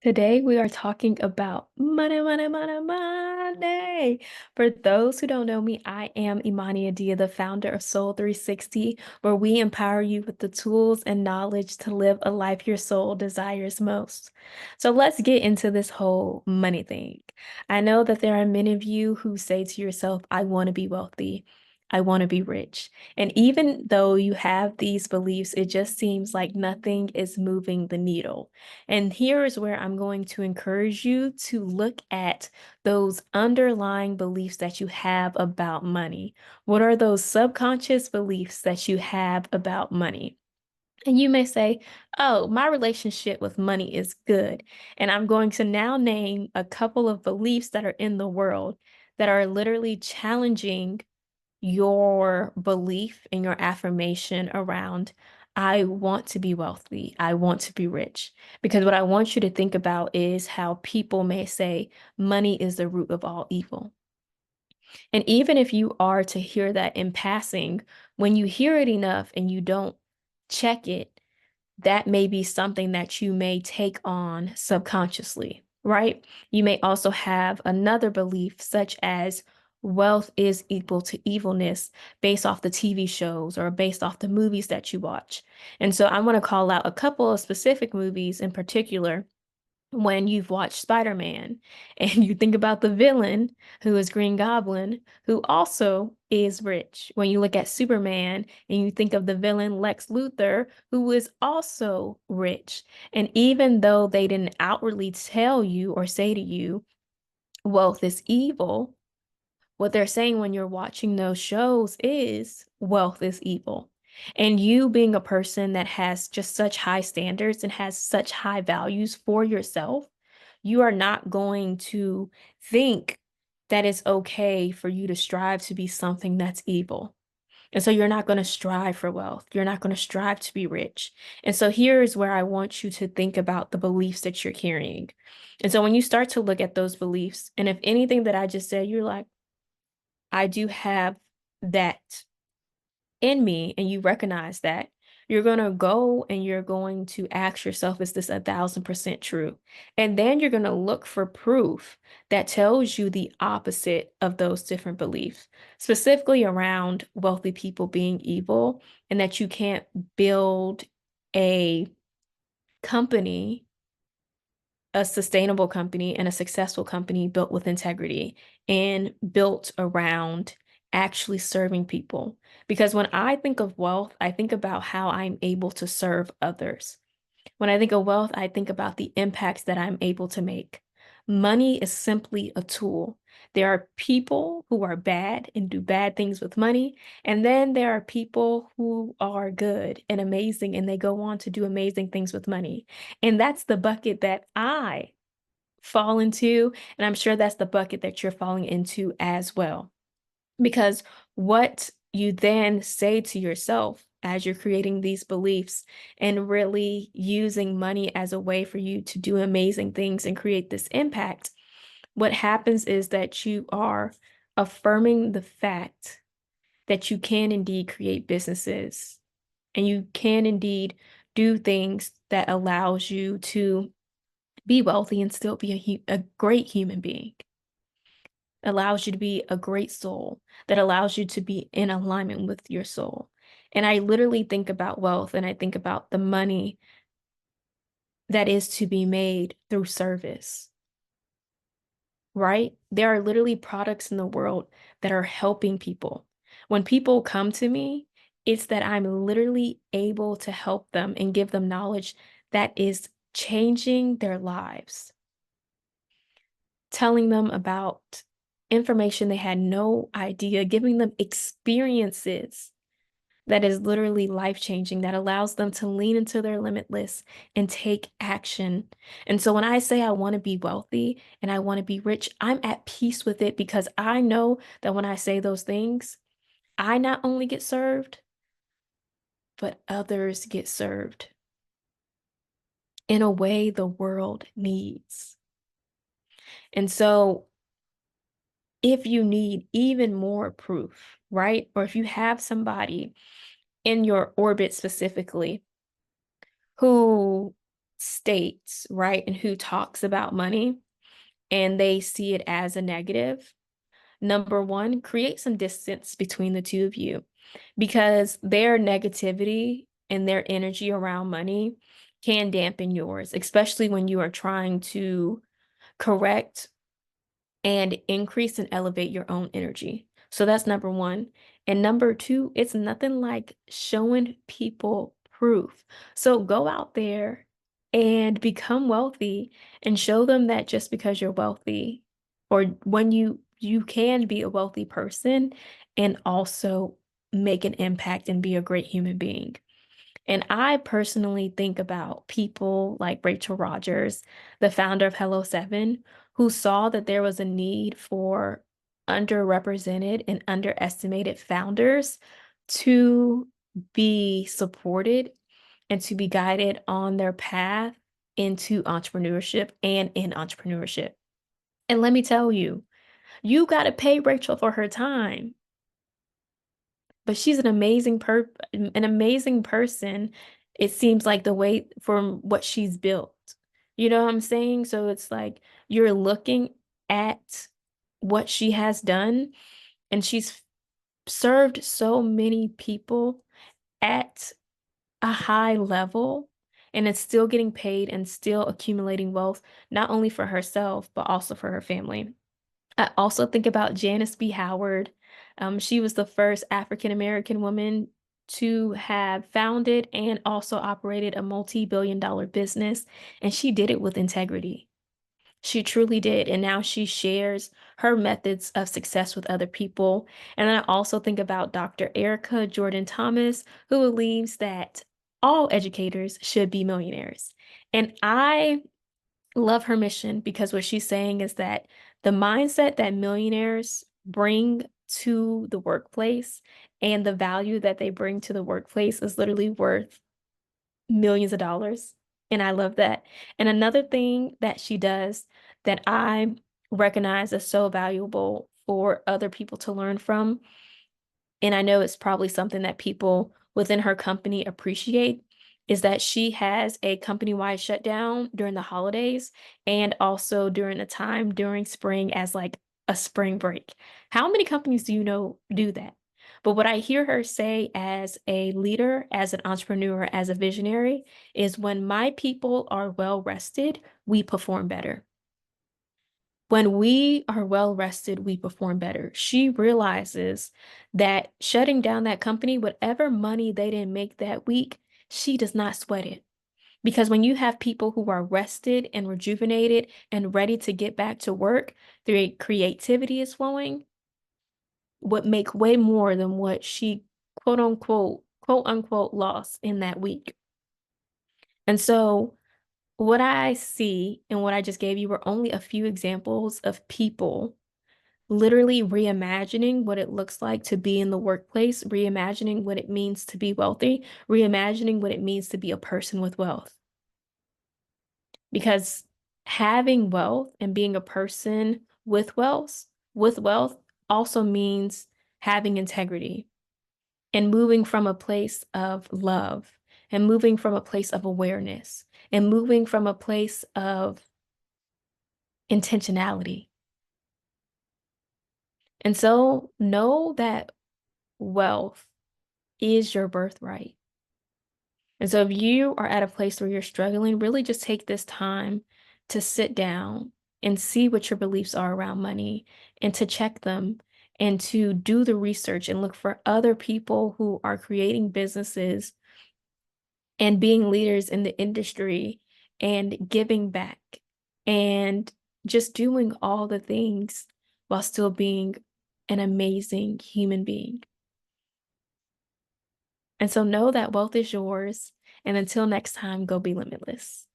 Today we are talking about money, money, money, money. For those who don't know me, I am Imani Adia, the founder of Soul 360, where we empower you with the tools and knowledge to live a life your soul desires most. So let's get into this whole money thing. I know that there are many of you who say to yourself, I want to be wealthy. I want to be rich. And even though you have these beliefs, it just seems like nothing is moving the needle. And here is where I'm going to encourage you to look at those underlying beliefs that you have about money. What are those subconscious beliefs that you have about money? And you may say, oh, my relationship with money is good. And I'm going to now name a couple of beliefs that are in the world that are literally challenging your belief and your affirmation around, I want to be wealthy, I want to be rich. Because what I want you to think about is how people may say money is the root of all evil. And even if you are to hear that in passing, when you hear it enough and you don't check it, that may be something that you may take on subconsciously, right? You may also have another belief, such as wealth is equal to evilness based off the TV shows or based off the movies that you watch. And so I want to call out a couple of specific movies in particular when you've watched Spider-Man and you think about the villain who is Green Goblin, who also is rich. When you look at Superman and you think of the villain Lex Luthor, who is also rich. And even though they didn't outwardly tell you or say to you, wealth is evil, what they're saying when you're watching those shows is wealth is evil. And you being a person that has just such high standards and has such high values for yourself, you are not going to think that it's okay for you to strive to be something that's evil. And so you're not going to strive for wealth. You're not going to strive to be rich. And so here is where I want you to think about the beliefs that you're carrying. And so when you start to look at those beliefs, and if anything that I just said, you're like, I do have that in me, and you recognize that, you're going to go and you're going to ask yourself, is this 1,000% true? And then you're going to look for proof that tells you the opposite of those different beliefs, specifically around wealthy people being evil and that you can't build a company, a sustainable company and a successful company built with integrity and built around actually serving people. Because when I think of wealth, I think about how I'm able to serve others. When I think of wealth, I think about the impacts that I'm able to make. Money is simply a tool. There are people who are bad and do bad things with money, and then there are people who are good and amazing and they go on to do amazing things with money. And that's the bucket that I fall into, and I'm sure that's the bucket that you're falling into as well. Because what you then say to yourself as you're creating these beliefs and really using money as a way for you to do amazing things and create this impact, what happens is that you are affirming the fact that you can indeed create businesses and you can indeed do things that allows you to be wealthy and still be a great human being, allows you to be a great soul, that allows you to be in alignment with your soul. And I literally think about wealth and I think about the money that is to be made through service, right? There are literally products in the world that are helping people. When people come to me, it's that I'm literally able to help them and give them knowledge that is changing their lives, telling them about information they had no idea, giving them experiences that is literally life-changing, that allows them to lean into their limitless and take action. And so when I say I want to be wealthy and I want to be rich, I'm at peace with it because I know that when I say those things, I not only get served, but others get served in a way the world needs. And so if you need even more proof, right? Or if you have somebody in your orbit specifically who states, right, and who talks about money and they see it as a negative, number one, create some distance between the two of you because their negativity and their energy around money can dampen yours, especially when you are trying to correct and increase and elevate your own energy. So that's number one. And number two, it's nothing like showing people proof. So go out there and become wealthy and show them that just because you're wealthy or when you can be a wealthy person and also make an impact and be a great human being. And I personally think about people like Rachel Rogers, the founder of Hello 7, who saw that there was a need for underrepresented and underestimated founders to be supported and to be guided on their path into entrepreneurship and in entrepreneurship. And let me tell you, you got to pay Rachel for her time. But she's an amazing person, it seems like the way from what she's built. You know what I'm saying? So it's like you're looking at what she has done, and she's served so many people at a high level, and it's still getting paid and still accumulating wealth, not only for herself, but also for her family. I also think about Janice B. Howard. She was the first African American woman to have founded and also operated a multi-billion-dollar business, and she did it with integrity. She truly did, and now she shares her methods of success with other people. And then I also think about Dr. Erica Jordan Thomas, who believes that all educators should be millionaires. And I love her mission because what she's saying is that the mindset that millionaires bring to the workplace and the value that they bring to the workplace is literally worth millions of dollars. And I love that. And another thing that she does that I recognize as so valuable for other people to learn from, and I know it's probably something that people within her company appreciate, is that she has a company-wide shutdown during the holidays and also during the time during spring as like a spring break. How many companies do you know do that? But what I hear her say as a leader, as an entrepreneur, as a visionary, is when my people are well rested, we perform better. When we are well rested, we perform better. She realizes that shutting down that company, whatever money they didn't make that week, she does not sweat it. Because when you have people who are rested and rejuvenated and ready to get back to work, their creativity is flowing, would make way more than what she quote unquote lost in that week. And so what I see and what I just gave you were only a few examples of people literally reimagining what it looks like to be in the workplace, reimagining what it means to be wealthy, reimagining what it means to be a person with wealth. Because having wealth and being a person with wealth also means having integrity and moving from a place of love and moving from a place of awareness and moving from a place of intentionality. And so know that wealth is your birthright. And so if you are at a place where you're struggling, really just take this time to sit down and see what your beliefs are around money and to check them and to do the research and look for other people who are creating businesses and being leaders in the industry and giving back and just doing all the things while still being an amazing human being. And so know that wealth is yours. And until next time, go be limitless.